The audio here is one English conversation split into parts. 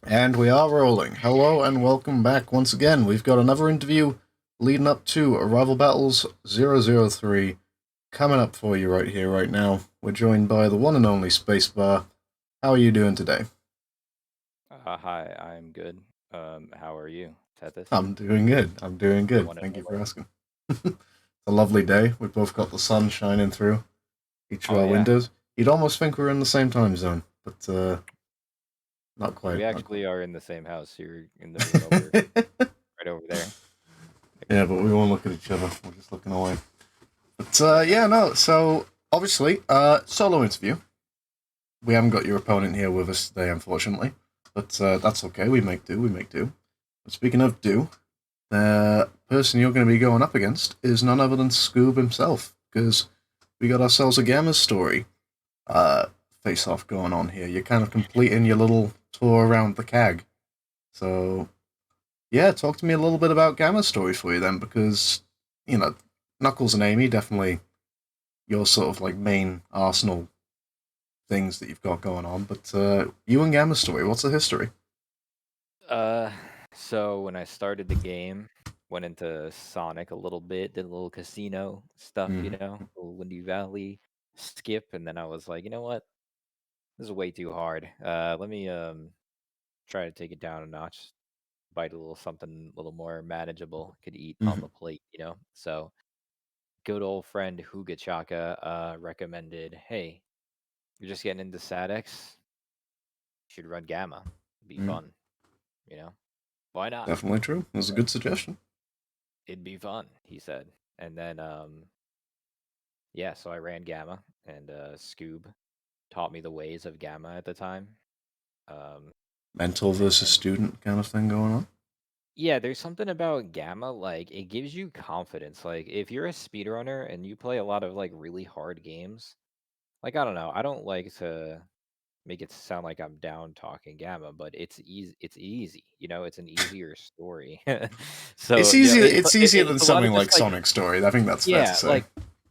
And we are rolling. Hello and welcome back once again. We've got another interview leading up to Arrival Battles 003 coming up for you right here, right now. We're joined by the one and only Spacebar. How are you doing today? Hi, I'm good. How are you, Tethys? I'm doing good. I'm doing good. One and Thank you for only. asking. It's a lovely day. We've both got the sun shining through each of Oh our yeah, windows. You'd almost think we're in the same time zone, but not we quite. Not actually quite. are in the same house. You're in the room over, right over there. Yeah, but we won't look at each other. We're just looking away. But Yeah. yeah, no. So obviously, solo interview. We haven't got your opponent here with us today, unfortunately, but that's okay. We make do. We make do. But speaking of do, the person you're going to be going up against is none other than Scoob himself, because we got ourselves a Gamma story uh, face off going on here. You're kind of completing your little tour around the CAG. So yeah, talk to me a little bit about Gamma story for you then, because you know Knuckles and Amy definitely your sort of like main Arsenal things that you've got going on. But you and Gamma Story, what's the history? Uh, so when I started the game, went into Sonic a little bit, did a little casino stuff, Mm, a little Windy Valley skip, and then I was like, you know what? This is way too hard. Let me try to take it down a notch, bite a little something a little more manageable, could eat on mm, the plate. So good old friend Huga Chaka recommended, hey, you're just getting into SADX, you should run Gamma. It'd be mm. fun, you know? Why not? Definitely true. That's a good suggestion. It'd be fun, he said. And then yeah, so I ran Gamma and Scoob taught me the ways of Gamma at the time. Um Mentor and versus then student kind of thing going on. yeah, there's something about Gamma, like it gives you confidence. Like if you're a speedrunner and you play a lot of like really hard games, like I don't know, I don't like to make it sound like I'm down talking Gamma, but it's easy. It's easy. It's an easier story. So It's easier. it's It's easier than it's a lot of something just like like Sonic Story. I think that's fair to yeah, say.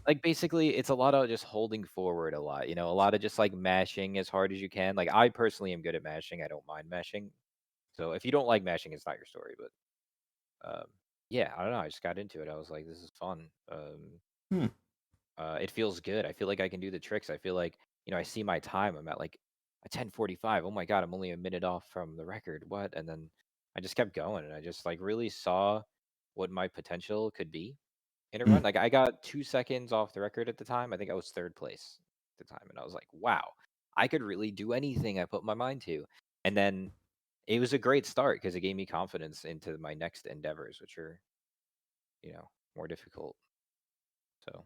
like basically it's a lot of just holding forward a lot. A lot of just like mashing as hard as you can. Like I personally am good at mashing. I don't mind mashing. So if you don't like mashing, it's not your story. But yeah, I don't know. I just got into it. I was like, this is fun. Hmm. It feels good. I feel like I can do the tricks. I feel like, I see my time. I'm at like a 10:45. Oh my God, I'm only a minute off from the record. What? And then I just kept going and I just like really saw what my potential could be in a Hmm. run. Like I got 2 seconds off the record at the time. I think I was third place at the time. And I was like, wow, I could really do anything I put my mind to. And then it was a great start because it gave me confidence into my next endeavors, which are, more difficult. So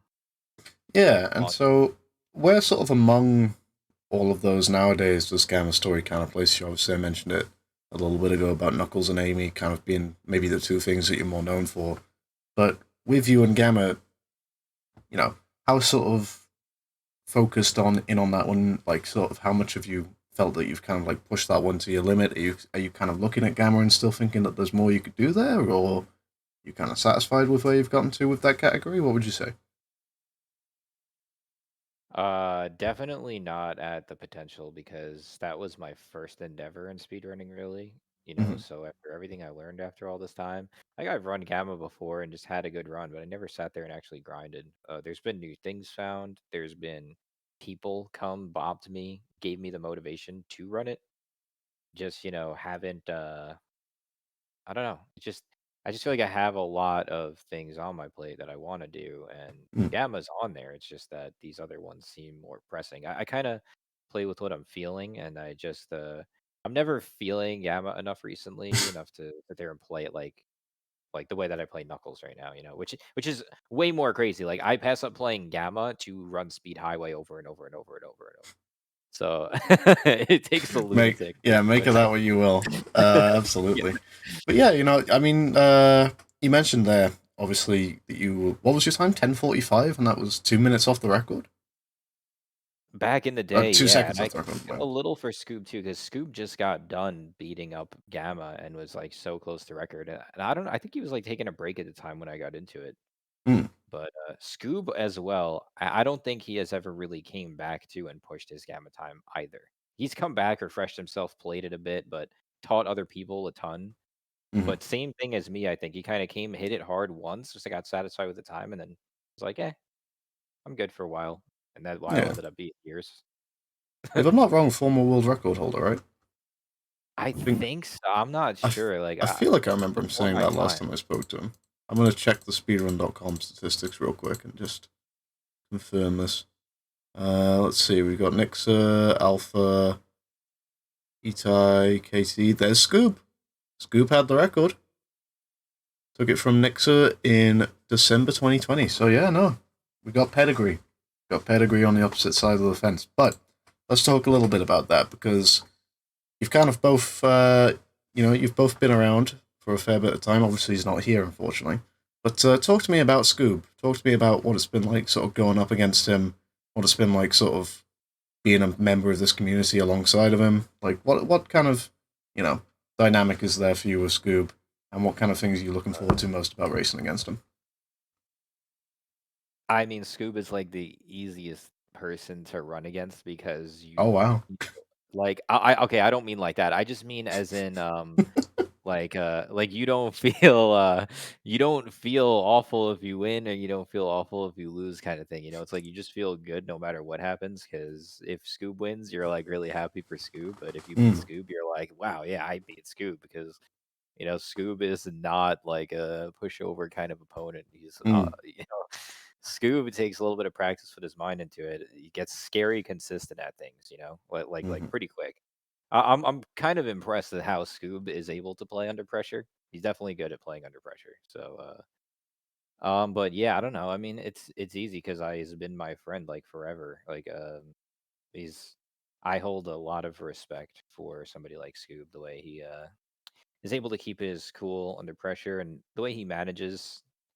Yeah, and long. so where sort of among all of those nowadays does Gamma Story kind of place you? Obviously, I mentioned it a little bit ago about Knuckles and Amy kind of being maybe the two things that you're more known for. But with you and Gamma, how sort of focused on that one? Like, sort of how much have you felt that you've kind of like pushed that one to your limit? Are you kind of looking at Gamma and still thinking that there's more you could do there, or you kind of satisfied with where you've gotten to with that category? What would you say? Definitely not at the potential because that was my first endeavor in speedrunning, really. Hmm. So after everything I learned after all this time, like I've run Gamma before and just had a good run, but I never sat there and actually grinded. There's been new things found. There's been people come, bopped me, gave me the motivation to run it. Just, haven't I don't know. I just feel like I have a lot of things on my plate that I want to do, and Gamma's on there. It's just that these other ones seem more pressing. I kind of play with what I'm feeling, and I'm never feeling Gamma enough recently enough to sit there and play it like the way that I play Knuckles right now. Which is way more crazy. Like I pass up playing Gamma to run Speed Highway over and over and over and over and over. So it takes a Make lunatic to Yeah, make put of that that. what you will. Yeah. Absolutely. But yeah, I mean, you mentioned there obviously that you what was your time? 10:45, and that was 2 minutes off the record. Back in the day, Two yeah, and seconds I off the record. a little for Scoob too, because Scoob just got done beating up Gamma and was like so close to record. And I don't know, I think he was like taking a break at the time when I got into it. Hmm. But Scoob as well, I don't think he has ever really came back to and pushed his Gamma time either. He's come back, refreshed himself, played it a bit, but taught other people a ton. Mhm. But same thing as me, I think. He kind of came, hit it hard once, just I got satisfied with the time, and then was like, "Eh, I'm good for a while." And that while Yeah. ended up being years. If I'm not wrong, former world record holder, right? I I think think so. I'm not sure. Like I feel like I it's remember him before saying my that last time. time I spoke to him. I'm gonna check the speedrun.com statistics real quick and just confirm this. Let's see. We've got Nixa, Alpha, Itai, KT. There's Scoob. Scoob had the record. Took it from Nixa in December 2020. So yeah, no, we got pedigree. Got pedigree on the opposite side of the fence. But let's talk a little bit about that because you've kind of both, you've both been around for a fair bit of time. Obviously, he's not here, unfortunately. But talk to me about Scoob. Talk to me about what it's been like, sort of going up against him. What it's been like, sort of being a member of this community alongside of him. Like, what kind of, you know, dynamic is there for you with Scoob, and what kind of things are you looking forward to most about racing against him? I mean, Scoob is like the easiest person to run against because Oh wow. like okay, I don't mean like that. I just mean as in like you don't feel you don't feel awful if you win or you don't feel awful if you lose kind of thing. It's like you just feel good no matter what happens because if Scoob wins, you're like really happy for Scoob, but if you beat Mm, Scoob, you're like, wow, yeah, I beat Scoob because Scoob is not like a pushover kind of opponent. He's, mm, Scoob takes a little bit of practice to put his mind into it. He gets scary consistent at things, like mm, pretty quick. I'm kind of impressed at how Scoob is able to play under pressure. He's definitely good at playing under pressure. So, but yeah, I don't know. I mean, it's easy because he's been my friend like forever. Like, he's I hold a lot of respect for somebody like Scoob, the way he is able to keep his cool under pressure and the way he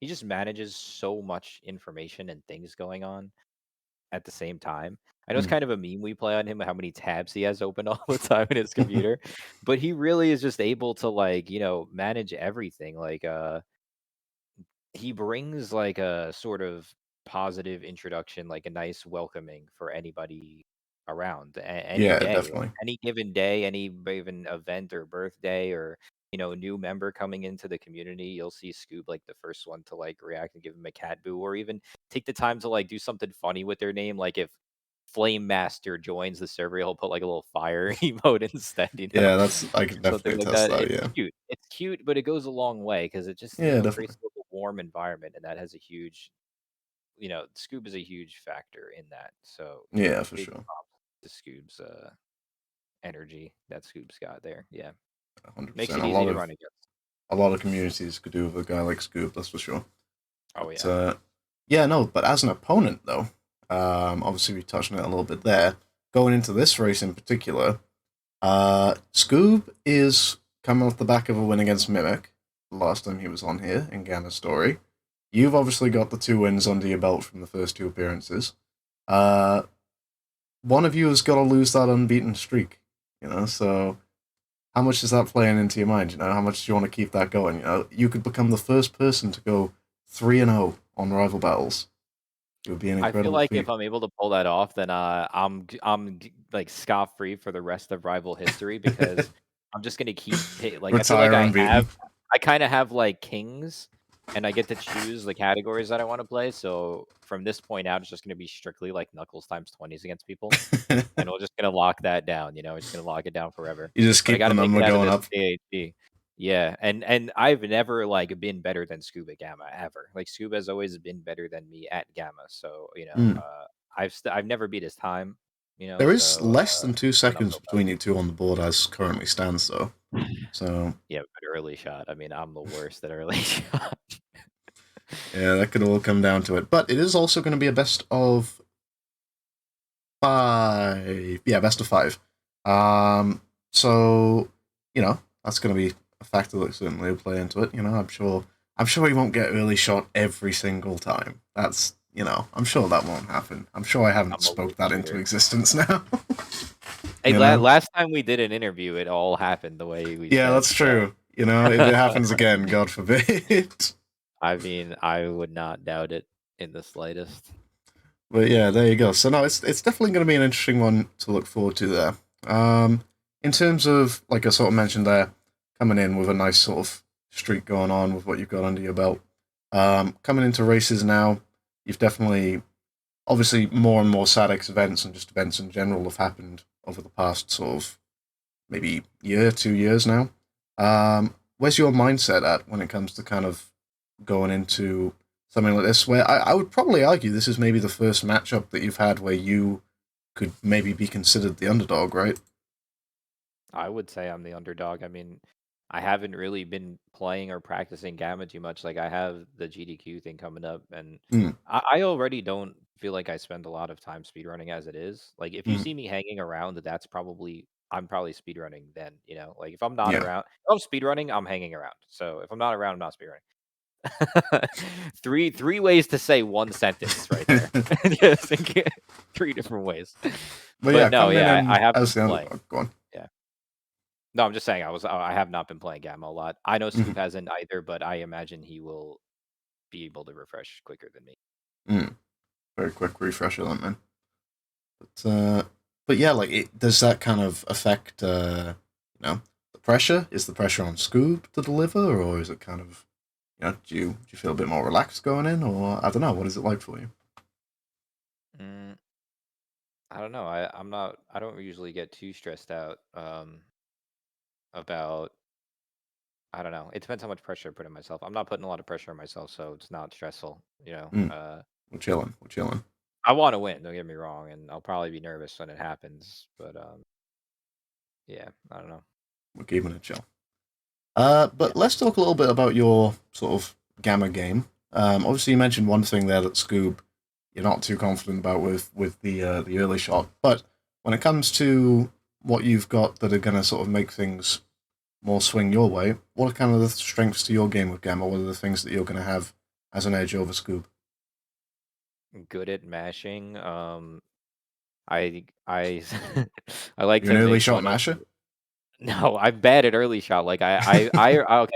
just manages so much information and things going on at the same time. I know it's mm. kind of a meme we play on him, how many tabs he has open all the time in his computer, but he really is just able to like, manage everything. Like he brings like a sort of positive introduction, like a nice welcoming for anybody around any Yeah, day, like definitely. any given day, any given event or birthday or new member coming into the community. You'll see Scoob like the first one to like react and give him a cat boo, or even take the time to like do something funny with their name. Like if Flame Master joins the server, he'll put like a little fire emote instead, Yeah, I can or something definitely like attest that. to that. It's Yeah, cute. It's cute, but it goes a long way because it just, yeah, creates definitely. a little warm environment, and that has a huge, Scoob is a huge factor in that. So, Yeah, for big sure. props to Scoob's energy that Scoob's got there. Yeah, makes 100%. it easy to run against. A lot of communities could do with a guy like Scoob, that's for sure. Oh But yeah. yeah, no. But as an opponent, though, obviously we touched on it a little bit there. Going into this race in particular, Scoob is coming off the back of a win against Mimic the last time he was on here in Gamma's story. You've obviously got the 2 wins under your belt from the first 2 appearances. Uh, one of you has got to lose that unbeaten streak, so how much is that playing into your mind? How much do you want to keep that going? You could become the first person to go 3-0 on rival battles. It would be an I feel incredible like if feat. I'm able to pull that off, then like scot free for the rest of rival history because I'm just gonna like I feel like Retire unbeaten. I kind of have like kings, and I get to choose the categories that I want to play. So from this point out, it's just gonna be strictly like Knuckles times 20s against people, and we're just gonna lock that down. We're just gonna lock it down forever. You just But I keep got the to make it number out of going this up. KHG. Yeah, and I've never like been better than Scuba Gamma ever. Like Scuba has always been better than me at Gamma. So Mm. I've never beat his time. There is So less than two I don't seconds feel between you two on the board as currently stands, though. bad. So Yeah, but early shot. I mean, I'm the worst at early shot. yeah, that could all come down to it. But it is also going to be a best of 5. Yeah, best of 5. So that's going to be a factor that certainly will play into it. I'm sure he won't get early shot every single time. I'm sure that won't happen. I'm sure I haven't I'm a loose spoke that into shooter. existence now. Hey, you know? last time we did an interview, it all happened the way we Yeah, said. that's So true. If it happens again, God forbid. I mean, I would not doubt it in the slightest. But yeah, there you go. So no, it's definitely going to be an interesting one to look forward to there. Um, in terms of, like I sort of mentioned there, coming in with a nice sort of streak going on with what you've got under your belt. Coming into races now, you've definitely, obviously, more and more SADX events and just events in general have happened over the past sort of maybe year, 2 years now. Where's your mindset at when it comes to kind of going into something like this? Where I would probably argue this is maybe the first matchup that you've had where you could maybe be considered the underdog, right? I would say I'm the underdog. I mean, I haven't really been playing or practicing Gamma too much. Like I have the GDQ thing coming up, and Mm, I already don't feel like I spend a lot of time speedrunning as it is. Like if you mm, see me hanging around, that's probably I'm probably speedrunning then, you know. Like if I'm not yeah. around, if I'm speedrunning, I'm hanging around. So if I'm not around, I'm not speedrunning. Three ways to say one sentence right there. Yes, three different ways. But But yeah, no, coming in yeah, I and haven't as been the playing. underdog, go on. Yeah. No, I'm just saying I have not been playing Gamma a lot. I know Mm-hmm. Scoop hasn't either, but I imagine he will be able to refresh quicker than me. Mm, very quick refresher, that man. But yeah, like, does that kind of affect the pressure? Is the pressure on Scoob to deliver, or is it kind of, do you feel a bit more relaxed going in, or I don't know, what is it like for you? Mm, I don't know. I'm not. I don't usually get too stressed out about. I don't know. It depends how much pressure I put on myself. I'm not putting a lot of pressure on myself, so it's not stressful. You know. Mm, we're chilling, we're chilling. I want to win. Don't get me wrong, and I'll probably be nervous when it happens. But yeah, I don't know. We're keeping it chill. Yeah. But let's talk a little bit about your sort of gamma game. Obviously, you mentioned one thing there that Scoob you're not too confident about with the early shot, but when it comes to what you've got that are going to sort of make things more swing your way, what are kind of the strengths to your game with gamma? What are the things that you're going to have as an edge over Scoob? Good at mashing. I I like You're an to early make shot fun of. masher. No, I'm bad at early shot. Like okay,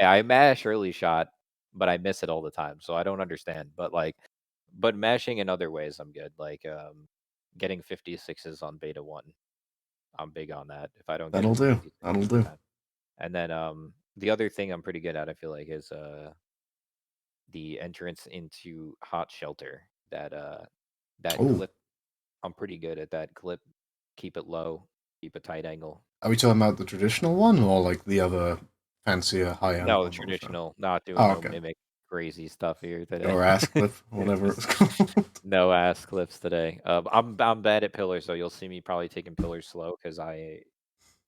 I mash early shot, but I miss it all the time. So I don't understand. But mashing in other ways, I'm good. Like getting 56s on beta one. I'm big on that. If I don't get That'll any do. That'll 56s, I'm do. mad. And then the other thing I'm pretty good at, I feel like, is the entrance into hot shelter. That Oh, clip. I'm pretty good at that clip. Keep it low, keep a tight angle. are we talking about the traditional one or like the other fancier high-end No, the one that was shown? traditional, not doing Oh, no okay. mimic crazy stuff here today. Or ass clip, Yeah, whatever it's just called. no ass clips today. I'm bad at pillars, so you'll see me probably taking pillars slow because I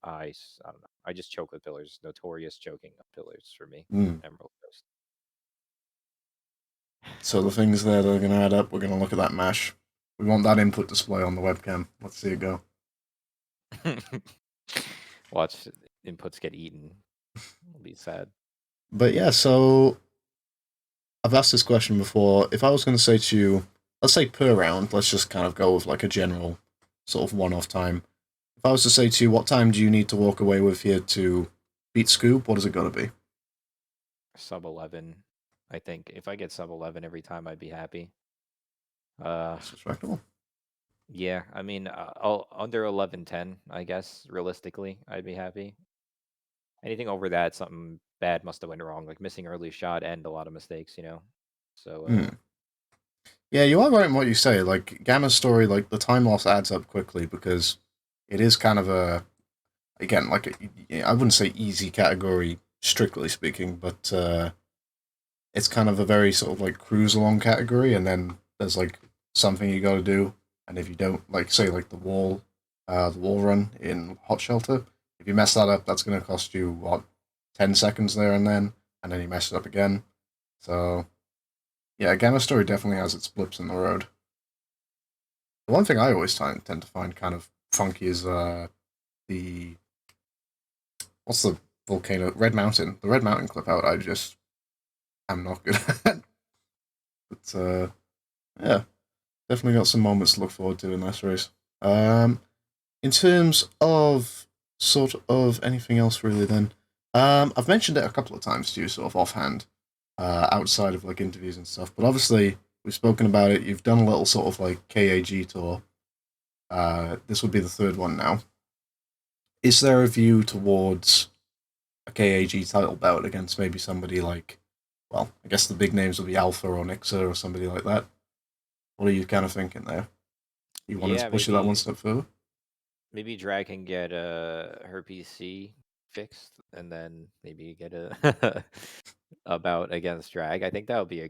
don't know. I just choke with pillars. Notorious choking of pillars for me. Mm. Emerald Coast. So the things there that are going to add up, we're going to look at that mash. We want that input display on the webcam. Let's see it go. Watch inputs get eaten. It'll be sad. But yeah, so I've asked this question before. If I was going to say to you, let's say per round, let's just kind of go with like a general sort of one-off time. If I was to say to you, what time do you need to walk away with here to beat Scoop? What is it going to be? Sub 11. I think if I get sub 11 every time, I'd be happy. Uh, That's respectable. yeah. I mean, under 11:10, I guess realistically, I'd be happy. Anything over that, something bad must have went wrong, like missing early shot and a lot of mistakes, you know. So Hmm. Yeah, you are right in what you say. Like Gamma's story, like the time loss adds up quickly because it is kind of a again like I wouldn't say easy category strictly speaking, but it's kind of a very sort of like cruise along category, and then there's like something you got to do, and if you don't, like say like the wall run in Hot Shelter, if you mess that up, that's going to cost you what 10 seconds there and then you mess it up again. So yeah, Gamma Story definitely has its blips in the road. The one thing I always tend to find kind of funky is the what's the volcano Red Mountain, the Red Mountain clip out. I just am not good at. But yeah, definitely got some moments to look forward to in this race. Um, in terms of sort of anything else, really, then I've mentioned it a couple of times to you, sort of offhand, outside of like interviews and stuff. But obviously, we've spoken about it. You've done a little sort of like KAG tour. This would be the third one now. is there a view towards a KAG title bout against maybe somebody like, well, I guess the big names would be Alpha or Nixa or somebody like that? What are you kind of thinking there? You wanted to Yeah, push it that one maybe step further? Drag can get her PC fixed, and then maybe get a a bout against Drag. I think that would be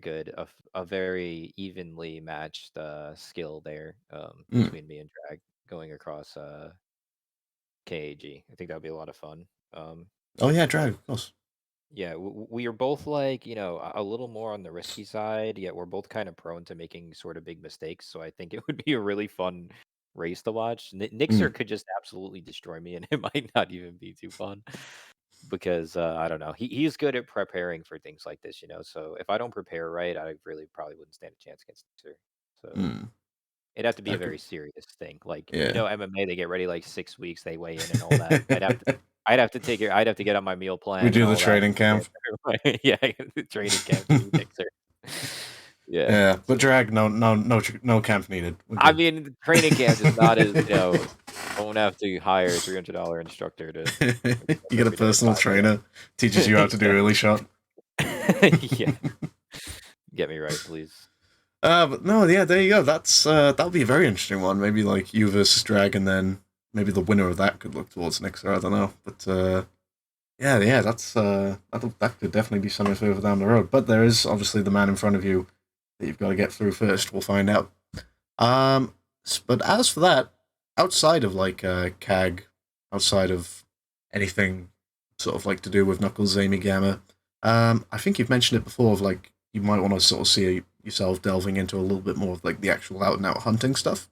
a very evenly matched skill there Mm. between me and Drag going across KAG. I think that would be a lot of fun. Um, Oh yeah, Drag, of course. yeah, we are both like, a little more on the risky side, yet we're both kind of prone to making sort of big mistakes. So I think it would be a really fun race to watch. Nixer Mm. could just absolutely destroy me, and it might not even be too fun because I don't know. He's good at preparing for things like this. So if I don't prepare right, I really probably wouldn't stand a chance against Nixer. So Mm. it'd have to be a That could, very serious thing. Like, yeah. MMA, they get ready like 6 weeks, they weigh in and all that. I'd have to take it. I'd have to get on my meal We plan and do the all that. training camp. Yeah, the training camp to be Nixer. Yeah. Yeah, but So Drag, no camp needed. We're I good. mean, the training camp is not as I won't have to hire a $300 instructor to wake up You get a every day at personal 5 trainer, teaches you how a.m. to do early shot. Yeah, get me right, please. But no, yeah, there you go. That'll be a very interesting one. Maybe like you versus Drag, and then maybe the winner of that could look towards Nixer. I don't know, but yeah, that could definitely be something further down the road. But there is obviously the man in front of you that you've got to get through first. We'll find out. Um, but as for that, outside of like CAG, outside of anything sort of like to do with Knuckles, Amy Gamma, I think you've mentioned it before. Of like you might want to sort of see yourself delving into a little bit more of like the actual out and out hunting stuff.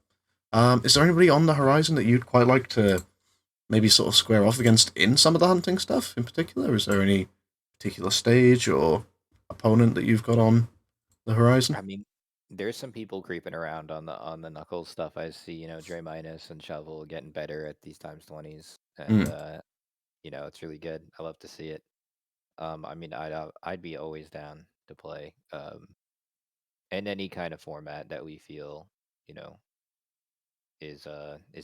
Is there anybody on the horizon that you'd quite like to maybe sort of square off against in some of the hunting stuff in particular? Is there any particular stage or opponent that you've got on the horizon? I mean, there's some people creeping around on the Knuckles stuff. I see, Dre Minus and Shovel getting better at these times 20s, and Mm, it's really good. I love to see it. I mean, I'd be always down to play in any kind of format that we feel, you know, is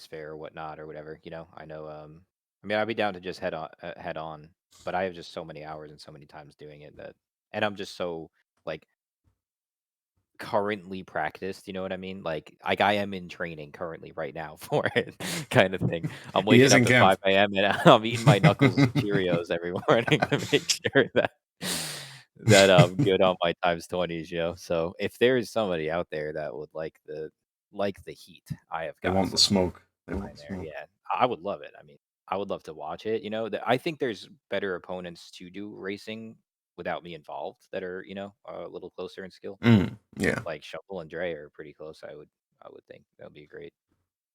fair or whatnot or whatever. I know. I mean, I'd be down to just head on, but I have just so many hours and so many times doing it and I'm just so like currently practiced. You know what I mean? Like I am in training currently right now for it, kind of thing. I'm he waking is up in at camp. 5 a.m. and I'm eating my Knuckles Cheerios every morning to make sure that I'm good on my times 20s. So if there is somebody out there that would like the heat, I have They got want the some smoke. They behind want the there. smoke. Yeah, I would love it. I mean, I would love to watch it. I think there's better opponents to do racing without me involved that are a little closer in skill. Yeah. Like Shuffle and Dre are pretty close. I would think that would be a great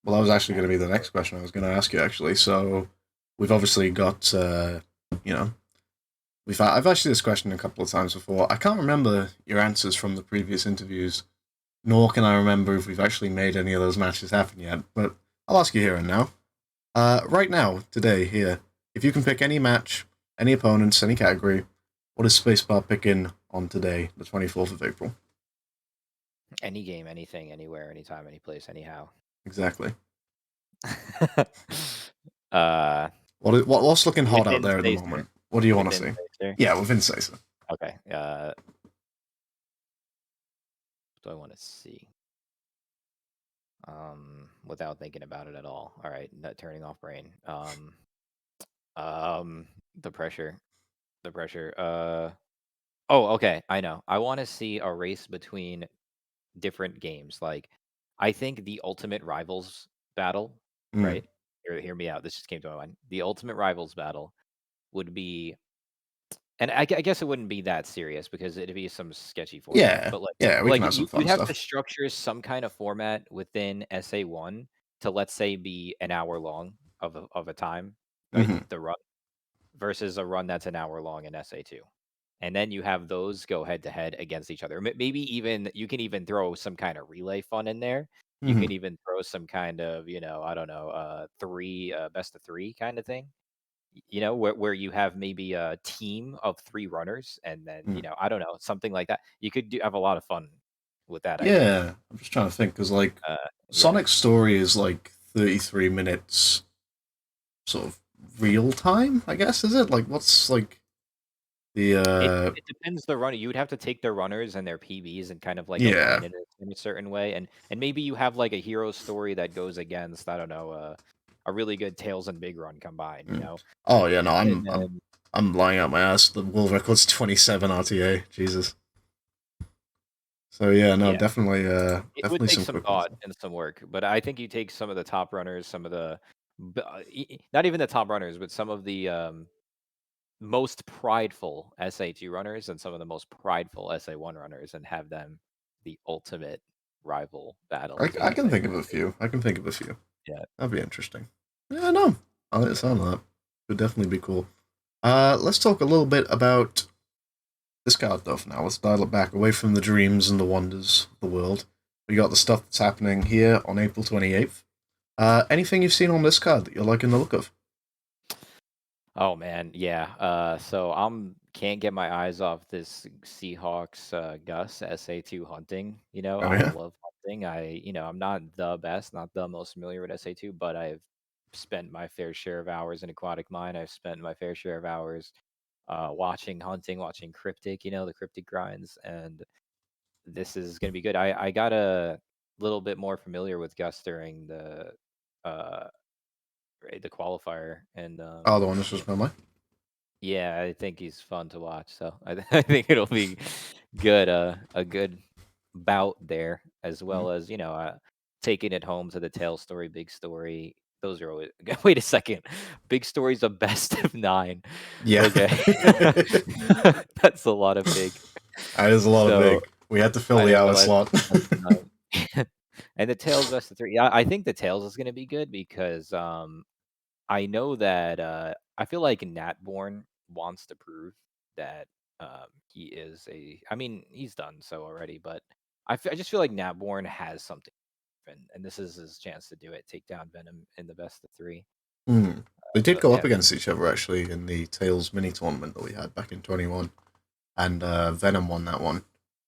Well, that was actually going match. to be the next question I was going to ask you, actually. So, we've obviously got, you know, I've asked you this question a couple of times before. I can't remember your answers from the previous interviews, nor can I remember if we've actually made any of those matches happen yet. But I'll ask you here and now. Right now, today, here, if you can pick any match, any opponents, any category, what is Spacebar picking on today, the 24th of April? Any game, anything, anywhere, anytime, any place, anyhow. Exactly. uh, What's looking hot out within there at the Spacer. moment? What do you want to Within see? Spacer. Yeah, within Spacer. Okay. What do I want to see? Without thinking about it at all. All right, not turning off brain. Um, the pressure. The pressure. Oh, okay. I know. I want to see a race between different games. Like, I think the ultimate rivals battle, Mm. right? Hear me out. This just came to my mind. The ultimate rivals battle would be, and I guess it wouldn't be that serious because it'd be some sketchy format. Yeah, But like, yeah, we can like have some you'd fun have to stuff. structure some kind of format within SA1 to, let's say, be an hour long of a time, right? Hmm. The run versus a run that's an hour long in SA2. And then you have those go head to head against each other. Maybe even you can even throw some kind of relay fun in there. You Hmm. can even throw some kind of, I don't know, three best of three kind of thing. Where you have maybe a team of three runners, and then Mm. I don't know, something like that. You could have a lot of fun with that, I think. Yeah, I'm just trying to think because like Uh, yeah, Sonic's story is like 33 minutes, sort of real time, I guess, is it? Like, what's like the It depends the runner. You would have to take their runners and their PBs and kind of like yeah. align it in a certain way, and maybe you have like a hero story that goes against, I don't know, a really good Tails and Big Run combined, you Mm. know, Oh yeah, no, and I'm then I'm lying out my ass. The world record's 27 RTA. Jesus. So yeah, no, yeah, definitely it would definitely take some some quick ones. thought and some work. But I think you take some of the top runners, some of the, not even the top runners, but some of the most prideful SA2 runners and some of the most prideful SA1 runners, and have them the ultimate rival battles in I can SA2. think of a few. I can think of a few. Yeah. That'd be interesting. Yeah, no. I like the sound of that. Would definitely be cool. Let's talk a little bit about this card though for now. Let's dial it back away from the dreams and the wonders of the world. We got the stuff that's happening here on April 28th. Anything you've seen on this card that you're liking the look of? Oh man, yeah. So I'm can't get my eyes off this Seahawks Gus SA2 hunting. You know, Oh I yeah. love hunting. I'm not the best, not the most familiar with SA2, but I've spent my fair share of hours in Aquatic Mine. I've spent my fair share of hours watching hunting, watching cryptic. You know, the cryptic grinds, and this is gonna be good. I got a little bit more familiar with Gus during uh the qualifier, and Oh, the one that's you just by mine. yeah, I think he's fun to watch. So I think it'll be good, a good bout there, as Mm. well as taking it home to the tail story, big story. Those are always. Wait a second, big story's a best of 9. Yeah. Okay, that's a lot of big. That is a lot of So big. We had to fill I the didn't hour realize slot. best of 9. And the tails best of 3. Yeah, I think the tails is gonna be good because I know that I feel like Natborn wants to prove that he is a. I mean, he's done so already, but I just feel like Natborn has something, and this is his chance to do it. Take down Venom in the best of 3. Hmm. They did So go up yeah. against each other actually in the Tails mini tournament that we had back in 21, and Venom won that one.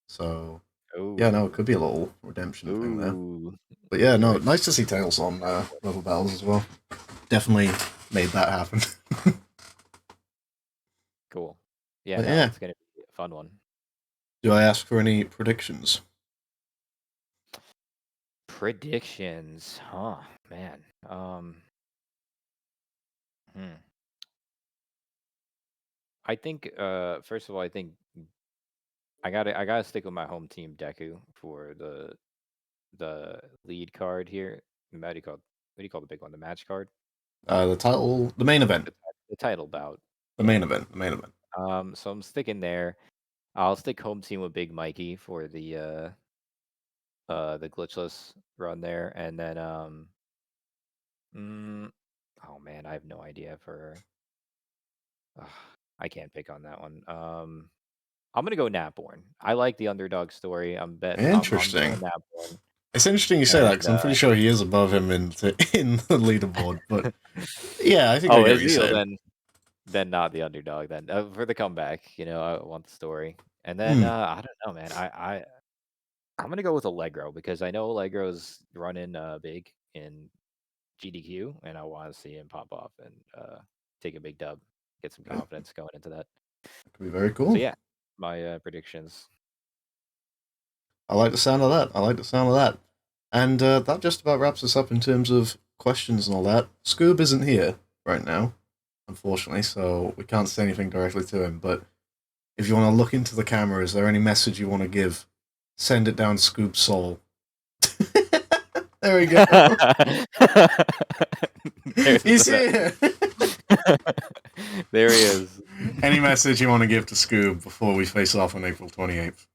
So yeah, no, it Oh, could be a little redemption thing there. ooh, But yeah, no, rip. nice to see Tails on level battles as well. Definitely made that happen. Cool. Yeah, But no, yeah, it's gonna be a fun one. do I ask for any predictions? Predictions, huh? Man, hmm. I think first of all, I think I gotta stick with my home team Deku for the lead card here. What do you call the big one? The match card, The title, the main event, the title bout. the Yeah. main event, the main event. So I'm sticking there. I'll stick home team with Big Mikey for the glitchless run there, and then mm, oh man, I have no idea for. Ugh, I can't pick on that one. I'm gonna go Napborn. I like the underdog story. I'm Interesting. going Napborn, It's interesting you say that and because I'm pretty sure he is above him in in the leaderboard. But yeah, I think I oh, get what is you're he? Well, saying. then not the underdog. Then for the comeback, I want the story. And then Hmm. I don't know, man. I'm gonna go with Allegro because I know Allegro's running big in GDQ, and I want to see him pop off and take a big dub, get some Yeah, confidence going into that. that could be very So cool. yeah, my predictions. I like the sound of that. I like the sound of that. And that just about wraps us up in terms of questions and all that. Scoob isn't here right now, unfortunately, so we can't say anything directly to him. But if you want to look into the camera, is there any message you want to give? Send it down Scoob's soul. There we go. There's He's the here. there he is. Any message you want to give to Scoob before we face off on April 28th?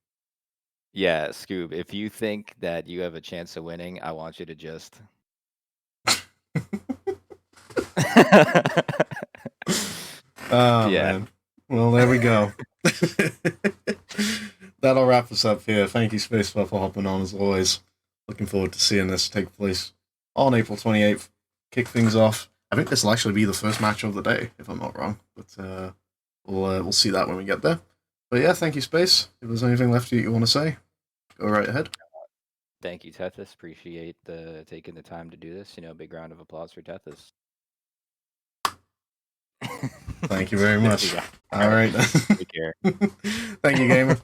Yeah, Scoob, if you think that you have a chance of winning, I want you to just. Oh, Yeah. man. Well, there we go. That'll wrap us up here. Thank you, Spacebar, for hopping on as always. Looking forward to seeing this take place on April 28th. Kick things off. I think this will actually be the first match of the day, if I'm not wrong. But we'll see that when we get there. But yeah, thank you, Space. If there's anything left you want to say, go right ahead. Thank you, Tethys. Appreciate the taking the time to do this. Big round of applause for Tethys. Thank you very much. Yeah. All right. Take care. Thank you, gamer.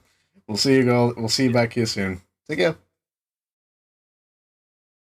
We'll see you back here soon. Take care.